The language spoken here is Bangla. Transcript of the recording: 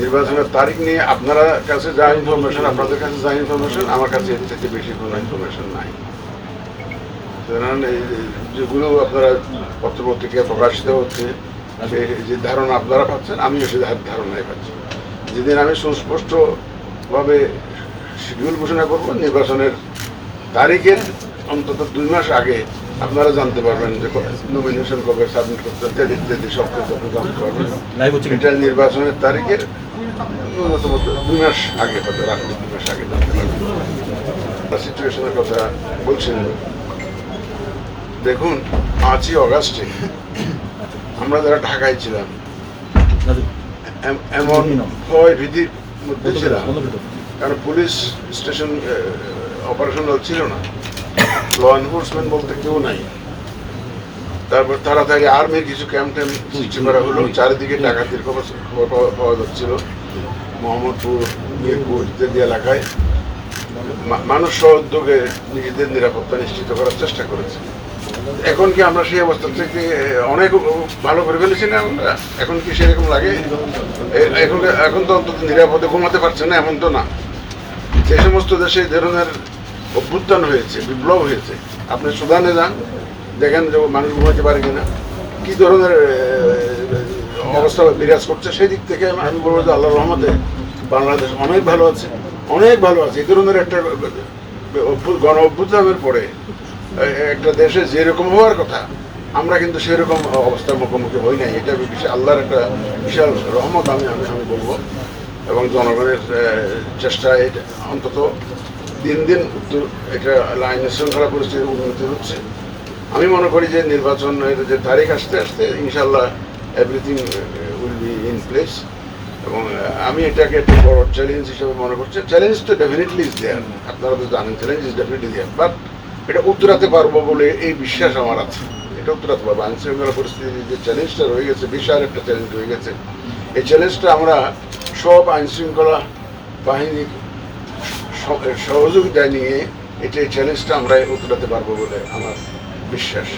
নির্বাচনের তারিখ নিয়ে আপনারা কাছে যা ইনফরমেশন, আপনাদের কাছে যা ইনফরমেশন, আমার কাছে এর থেকে বেশি কোনো ইনফরমেশন নাই। সুতরাং যেগুলো আপনারা পত্রপত্রিকায় প্রকাশিত হচ্ছে, যে ধারণা আপনারা পাচ্ছেন, আমিও সে ধারণাই পাচ্ছি। যেদিন আমি সুস্পষ্টভাবে শিডিউল ঘোষণা করব, নির্বাচনের তারিখের অন্তত 2 মাস আগে আপনারা জানতে পারবেন যে নমিনেশন কবে সাবমিট করতে ইত্যাদি সব কিছু আপনি জানতে পারবেন। এটা নির্বাচনের তারিখের ন্যূনতম 2 মাস আগে, হয়তো রাখলে 2 মাস আগে জানতে পারবেন। সিচুয়েশনের কথা বলছেন, দেখুন 5ই অগাস্টে আমরা যারা ঢাকায় ছিলাম এমন ভয় ভীতির মধ্যে ছিলাম, কারণ পুলিশ স্টেশন অপারেশনাল ছিল না, ল এনফোর্সমেন্ট বলতে কেউ নাই। তারপর তাড়াতাড়ি আর্মির কিছু ক্যাম্প ট্যাম্প সৃষ্টি করা হলো, চারিদিকে ডাকাতির খবর পাওয়া যাচ্ছিল। মোহাম্মদপুর, মিরপুর ইত্যাদি এলাকায় মানুষ সহযোগে নিজেদের নিরাপত্তা নিশ্চিত করার চেষ্টা করেছে। এখন কি আমরা সেই অবস্থা থেকে অনেক ভালো করে ফেলেছি না? এখন কি সেরকম লাগে? এখন তো অন্তত নিরাপদে ঘুমাতে পারছে না, এমন তো না। যে সমস্ত দেশে এই ধরনের অভ্যুত্থান হয়েছে, বিপ্লব হয়েছে, আপনি সুদানে যান, দেখেন যে মানুষ ঘুমাতে পারে কিনা, কি ধরনের অবস্থা বিরাজ করছে। সেই দিক থেকে আমি বলবো যে আল্লাহর রহমতে বাংলাদেশ অনেক ভালো আছে, অনেক ভালো আছে। এই ধরনের একটা গণ অভ্যুত্থানের পরে একটা দেশে যেরকম হওয়ার কথা, আমরা কিন্তু সেরকম অবস্থার মুখোমুখি হই নাই। এটা আল্লাহর একটা বিশাল রহমত আমি বলবো। এবং জনগণের চেষ্টায় অন্তত দিন দিন একটা আইন শৃঙ্খলা পরিস্থিতির উন্নতি হচ্ছে। আমি মনে করি যে নির্বাচনের যে তারিখ আসতে আসতে ইনশাল্লাহ everything will be in place. এবং আমি এটাকে একটা বড় চ্যালেঞ্জ হিসেবে মনে করছি। চ্যালেঞ্জ তো ডেফিনেটলি ইজ দেয়ার, আপনারা তো জানেন, challenge is definitely there, but এটা উত্তরাতে পারবো বলে এই বিশ্বাস আমার আছে। এটা উত্তরাতে পারবো। আইন শৃঙ্খলা পরিস্থিতির যে চ্যালেঞ্জটা রয়ে গেছে, বিশাল একটা চ্যালেঞ্জ রয়ে গেছে। এই চ্যালেঞ্জটা আমরা সব আইন শৃঙ্খলা বাহিনীর সহযোগিতা নিয়ে এই চ্যালেঞ্জটা আমরা উত্তরাতে পারবো বলে আমার বিশ্বাস।